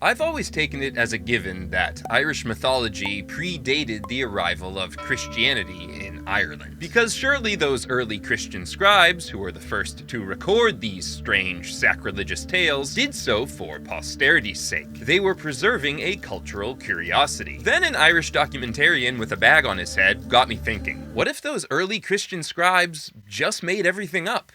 I've always taken it as a given that Irish mythology predated the arrival of Christianity in Ireland. Because surely those early Christian scribes, who were the first to record these strange, sacrilegious tales, did so for posterity's sake. They were preserving a cultural curiosity. Then an Irish documentarian with a bag on his head got me thinking, what if those early Christian scribes just made everything up?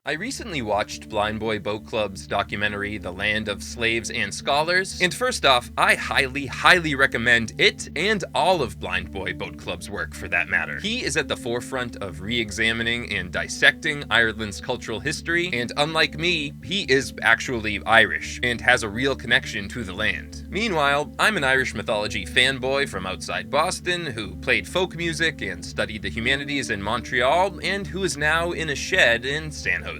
I recently watched Blindboy Boat Club's documentary, The Land of Slaves and Scholars, and first off, I highly recommend it and all of Blindboy Boat Club's work for that matter. He is at the forefront of re-examining and dissecting Ireland's cultural history, and unlike me, he is actually Irish and has a real connection to the land. Meanwhile, I'm an Irish mythology fanboy from outside Boston who played folk music and studied the humanities in Montreal, and who is now in a shed in San Jose.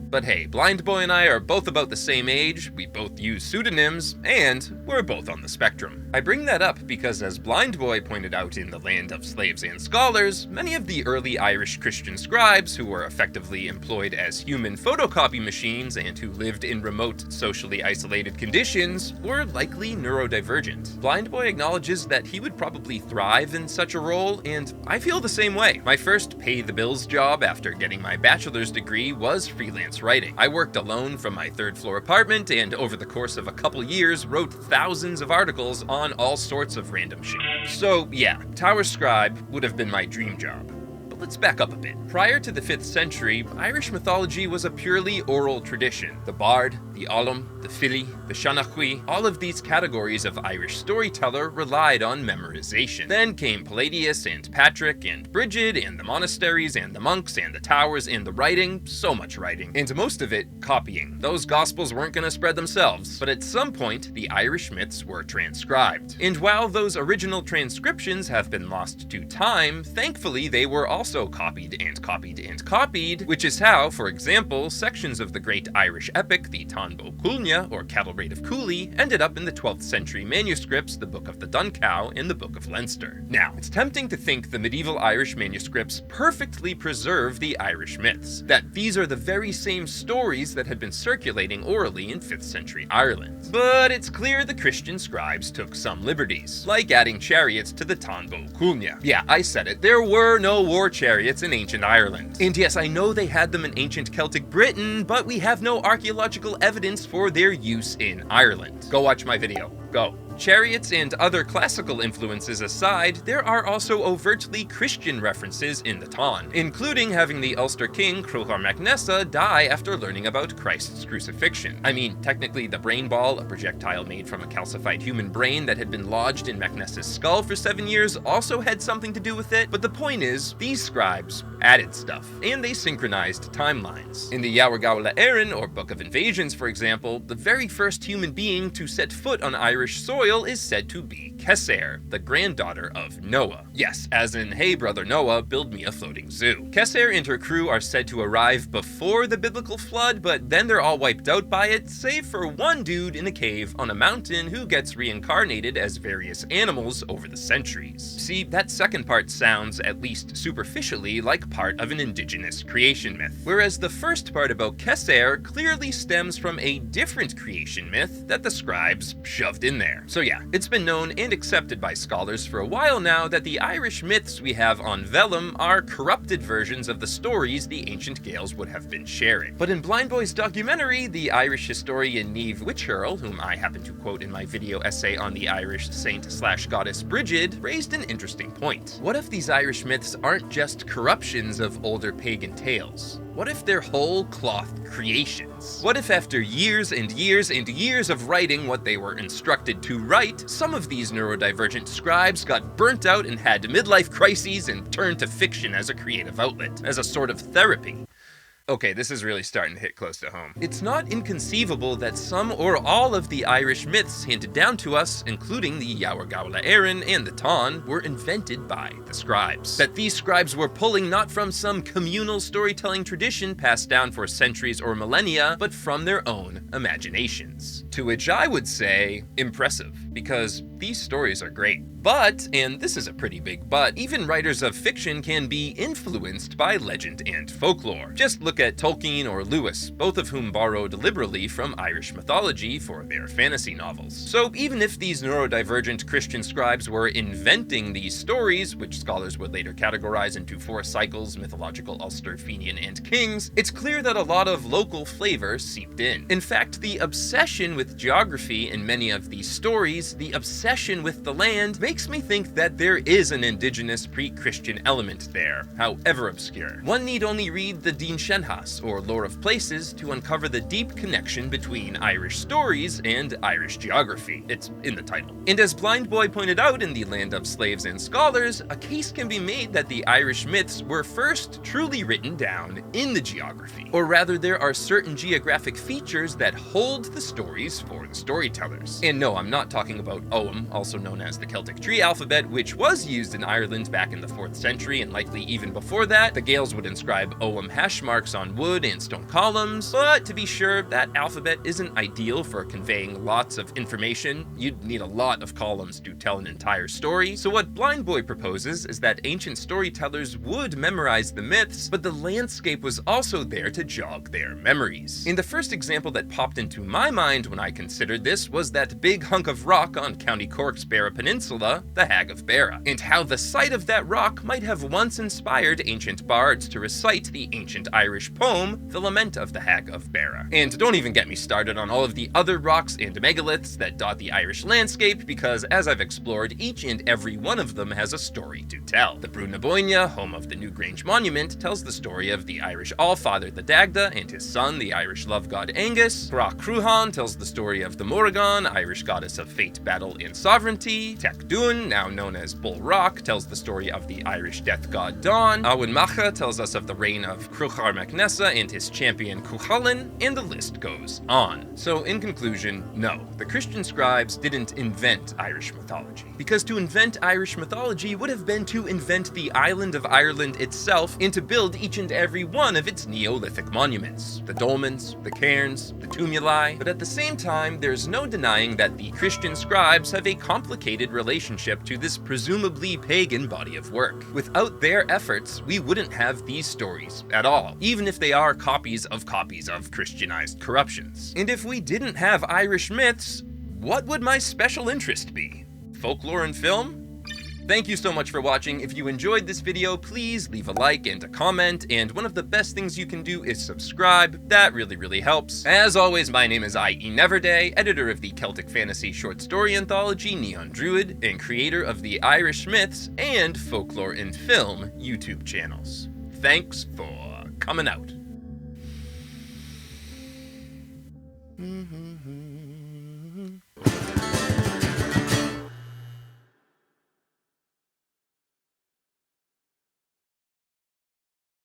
But hey, Blindboy and I are both about the same age, we both use pseudonyms, and we're both on the spectrum. I bring that up because, as Blindboy pointed out in The Land of Slaves and Scholars, many of the early Irish Christian scribes, who were effectively employed as human photocopy machines and who lived in remote, socially isolated conditions, were likely neurodivergent. Blindboy acknowledges that he would probably thrive in such a role, and I feel the same way. My first pay-the-bills job after getting my bachelor's degree was freelance writing. I worked alone from my third-floor apartment, and over the course of a couple years, wrote thousands of articles on all sorts of random shit. So yeah, Tower Scribe would have been my dream job. But let's back up a bit. Prior to the 5th century, Irish mythology was a purely oral tradition. The bard, the ogham, the filly, the shanachui, all of these categories of Irish storyteller relied on memorization. Then came Palladius and Patrick and Brigid and the monasteries and the monks and the towers and the writing, so much writing, and most of it copying. Those gospels weren't gonna spread themselves, but at some point, the Irish myths were transcribed. And while those original transcriptions have been lost to time, thankfully they were also copied and copied and copied, which is how, for example, sections of the great Irish epic, the Tanbo Culnia, or Cattle Raid of Cooley, ended up in the 12th century manuscripts, the Book of the Duncow and the Book of Leinster. Now, it's tempting to think the medieval Irish manuscripts perfectly preserve the Irish myths, that these are the very same stories that had been circulating orally in 5th century Ireland. But it's clear the Christian scribes took some liberties, like adding chariots to the Tanbo Culnia. Yeah, I said it, there were no war chariots in ancient Ireland. And yes, I know they had them in ancient Celtic Britain, but we have no archaeological evidence for their use in Ireland. Go watch my video. Go. Chariots and other classical influences aside, there are also overtly Christian references in the Tuan, including having the Ulster king Cruthar mac Nessa die after learning about Christ's crucifixion. I mean, technically the brain ball, a projectile made from a calcified human brain that had been lodged in mac Nessa's skull for 7 years, also had something to do with it, but the point is, these scribes added stuff, and they synchronized timelines. In the Yawargawla Éireann, or Book of Invasions for example, the very first human being to set foot on Irish soil is said to be Cessair, the granddaughter of Noah. Yes, as in, hey brother Noah, build me a floating zoo. Cessair and her crew are said to arrive before the biblical flood, but then they're all wiped out by it, save for one dude in a cave on a mountain who gets reincarnated as various animals over the centuries. See, that second part sounds, at least superficially, like part of an indigenous creation myth, whereas the first part about Cessair clearly stems from a different creation myth that the scribes shoved in there. So yeah, it's been known and accepted by scholars for a while now that the Irish myths we have on vellum are corrupted versions of the stories the ancient Gaels would have been sharing. But in Blindboy's documentary, the Irish historian Niamh Witcherl, whom I happen to quote in my video essay on the Irish saint/goddess Brigid, raised an interesting point. What if these Irish myths aren't just corruptions of older pagan tales? What if they're whole cloth creations? What if after years and years and years of writing what they were instructed to write, some of these neurodivergent scribes got burnt out and had midlife crises and turned to fiction as a creative outlet, as a sort of therapy? Okay, this is really starting to hit close to home. It's not inconceivable that some or all of the Irish myths handed down to us, including the Yawargawla Éireann and the Tuan, were invented by the scribes. That these scribes were pulling not from some communal storytelling tradition passed down for centuries or millennia, but from their own imaginations. To which I would say, impressive. because these stories are great. But, and this is a pretty big but, even writers of fiction can be influenced by legend and folklore. Just look at Tolkien or Lewis, both of whom borrowed liberally from Irish mythology for their fantasy novels. So even if these neurodivergent Christian scribes were inventing these stories, which scholars would later categorize into 4 cycles, mythological, Ulster, Fenian, and Kings, it's clear that a lot of local flavor seeped in. In fact, the obsession with geography in many of these stories, the obsession with the land, makes me think that there is an indigenous pre-Christian element there, however obscure. One need only read the Dín Shenhas, or Lore of Places, to uncover the deep connection between Irish stories and Irish geography. It's in the title. And as Blindboy pointed out in The Land of Slaves and Scholars, a case can be made that the Irish myths were first truly written down in the geography. Or rather, there are certain geographic features that hold the stories for the storytellers. And no, I'm not talking about Ogham, also known as the Celtic tree alphabet, which was used in Ireland back in the 4th century and likely even before that. The Gaels would inscribe Ogham hash marks on wood and stone columns, but to be sure, that alphabet isn't ideal for conveying lots of information. You'd need a lot of columns to tell an entire story. So what Blindboy proposes is that ancient storytellers would memorize the myths, but the landscape was also there to jog their memories. And the first example that popped into my mind when I considered this was that big hunk of rock on County Cork's Beara Peninsula, the Hag of Beara, and how the sight of that rock might have once inspired ancient bards to recite the ancient Irish poem, The Lament of the Hag of Beara. And don't even get me started on all of the other rocks and megaliths that dot the Irish landscape, because as I've explored, each and every one of them has a story to tell. The Brú na Bóinne, home of the Newgrange Monument, tells the story of the Irish Allfather, the Dagda, and his son, the Irish love god Angus. Cra Cruachan tells the story of the Morrigan, Irish goddess of fate, battle, and sovereignty. Tech Tuan, now known as Bull Rock, tells the story of the Irish death god Dawn. Awen Macha tells us of the reign of Cruchar MacNessa and his champion Cuchulainn, and the list goes on. So in conclusion, no, the Christian scribes didn't invent Irish mythology. Because to invent Irish mythology would have been to invent the island of Ireland itself and to build each and every one of its Neolithic monuments. The dolmens, the cairns, the tumuli. But at the same time, there's no denying that the Christian scribes have a complicated relationship to this presumably pagan body of work. Without their efforts, we wouldn't have these stories at all, even if they are copies of Christianized corruptions. And if we didn't have Irish myths, what would my special interest be? Folklore and film? Thank you so much for watching. If you enjoyed this video, please leave a like and a comment, and one of the best things you can do is subscribe. That really helps. As always, my name is I.E. Neverday, editor of the Celtic fantasy short story anthology Neon Druid, and creator of the Irish Myths and Folklore and Film YouTube channels. Thanks for coming out.